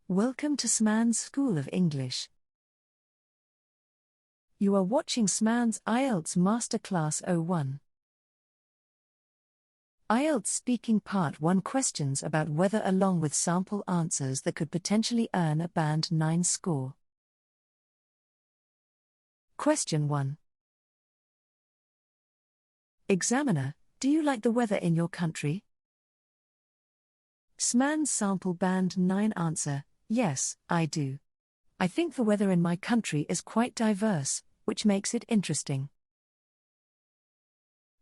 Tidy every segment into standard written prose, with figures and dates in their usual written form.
Welcome to SMANS School of English. You are watching SMANS IELTS Masterclass 01. IELTS Speaking Part 1 questions about weather along with sample answers that could potentially earn a Band 9 score. Question 1. Examiner, do you like the weather in your country? SMANS Sample Band 9 answer, yes, I do. I think the weather in my country is quite diverse, which makes it interesting.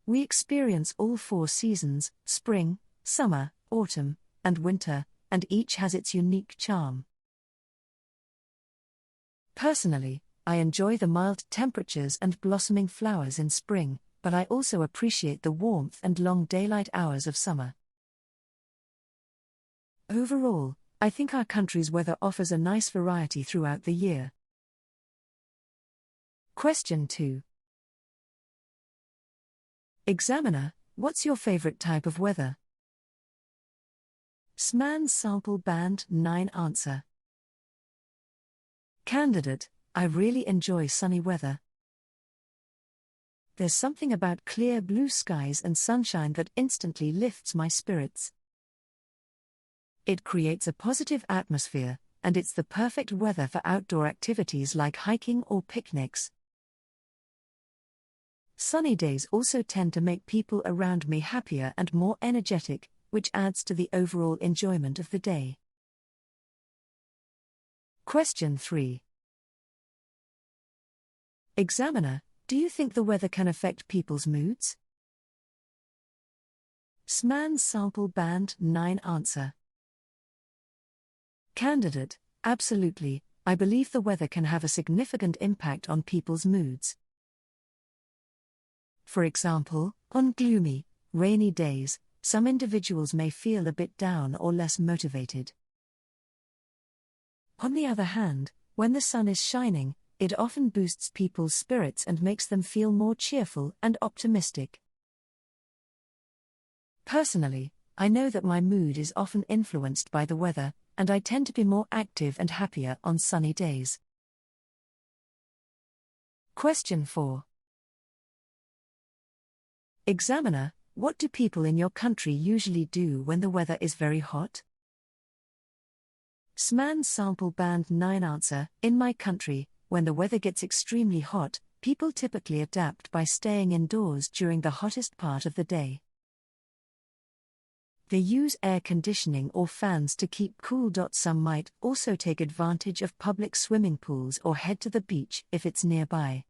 We experience all 4 seasons, spring, summer, autumn, and winter, and each has its unique charm. Personally, I enjoy the mild temperatures and blossoming flowers in spring, but I also appreciate the warmth and long daylight hours of summer. Overall, I think our country's weather offers a nice variety throughout the year. Question 2. Examiner, what's your favorite type of weather? SMANS Sample Band 9 answer. Candidate, I really enjoy sunny weather. There's something about clear blue skies and sunshine that instantly lifts my spirits. It creates a positive atmosphere, and it's the perfect weather for outdoor activities like hiking or picnics. Sunny days also tend to make people around me happier and more energetic, which adds to the overall enjoyment of the day. Question 3. Examiner, do you think the weather can affect people's moods? SMANS Sample Band 9 answer. Candidate, absolutely, I believe the weather can have a significant impact on people's moods. For example, on gloomy, rainy days, some individuals may feel a bit down or less motivated. On the other hand, when the sun is shining, it often boosts people's spirits and makes them feel more cheerful and optimistic. Personally, I know that my mood is often influenced by the weather, and I tend to be more active and happier on sunny days. Question 4. Examiner, what do people in your country usually do when the weather is very hot? SMANS Sample Band 9 answer, in my country, when the weather gets extremely hot, people typically adapt by staying indoors during the hottest part of the day. They use air conditioning or fans to keep cool. Some might also take advantage of public swimming pools or head to the beach if it's nearby.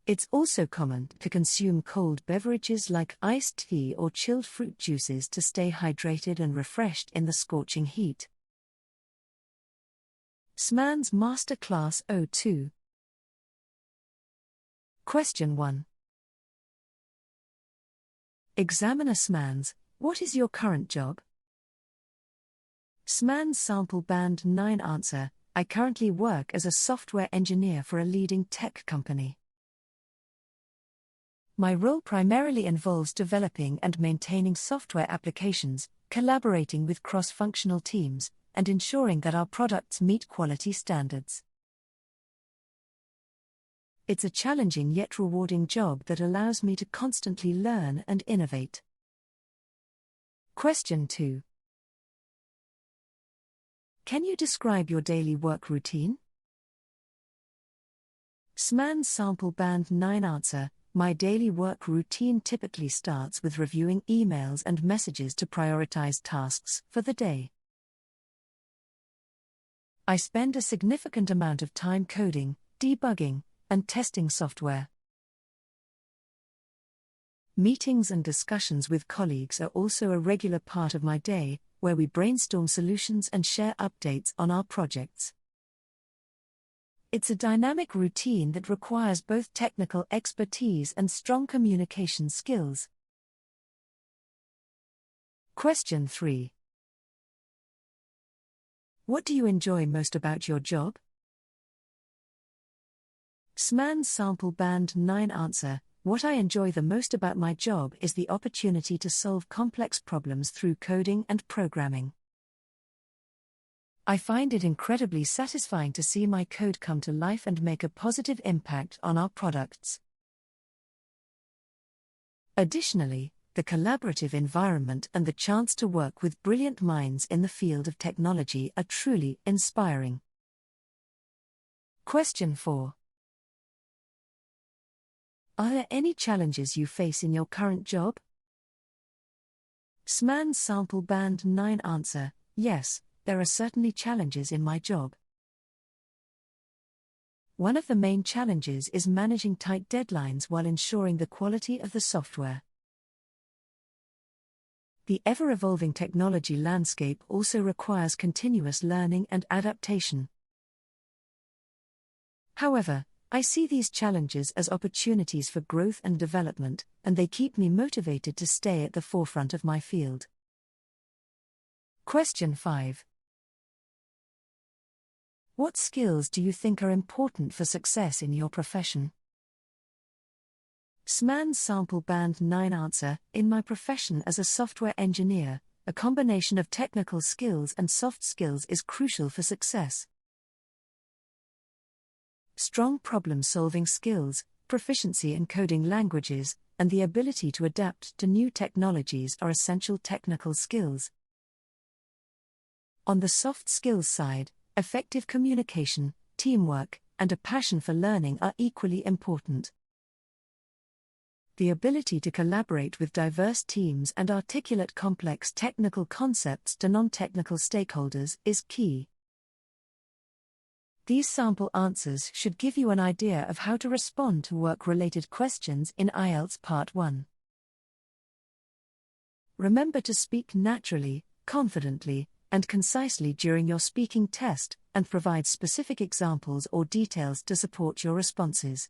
It's also common to consume cold beverages like iced tea or chilled fruit juices to stay hydrated and refreshed in the scorching heat. SMANS Masterclass 02. Question 1. Examiner SMANS, what is your current job? SMANS Sample Band 9 answer, I currently work as a software engineer for a leading tech company. My role primarily involves developing and maintaining software applications, collaborating with cross-functional teams, and ensuring that our products meet quality standards. It's a challenging yet rewarding job that allows me to constantly learn and innovate. Question 2. Can you describe your daily work routine? SMANS Sample Band 9 answer, my daily work routine typically starts with reviewing emails and messages to prioritize tasks for the day. I spend a significant amount of time coding, debugging, and testing software. Meetings and discussions with colleagues are also a regular part of my day, where we brainstorm solutions and share updates on our projects. It's a dynamic routine that requires both technical expertise and strong communication skills. Question 3. What do you enjoy most about your job? SMANS Sample Band 9 answer, What I enjoy the most about my job is the opportunity to solve complex problems through coding and programming. I find it incredibly satisfying to see my code come to life and make a positive impact on our products. Additionally, the collaborative environment and the chance to work with brilliant minds in the field of technology are truly inspiring. Question 4. Are there any challenges you face in your current job? SMANS Sample Band 9 Answer: Yes, there are certainly challenges in my job. One of the main challenges is managing tight deadlines while ensuring the quality of the software. The ever-evolving technology landscape also requires continuous learning and adaptation. However, I see these challenges as opportunities for growth and development, and they keep me motivated to stay at the forefront of my field. Question 5. What skills do you think are important for success in your profession? SMANS Sample Band 9 Answer: In my profession as a software engineer, a combination of technical skills and soft skills is crucial for success. Strong problem-solving skills, proficiency in coding languages, and the ability to adapt to new technologies are essential technical skills. On the soft skills side, effective communication, teamwork, and a passion for learning are equally important. The ability to collaborate with diverse teams and articulate complex technical concepts to non-technical stakeholders is key. These sample answers should give you an idea of how to respond to work-related questions in IELTS Part 1. Remember to speak naturally, confidently, and concisely during your speaking test, and provide specific examples or details to support your responses.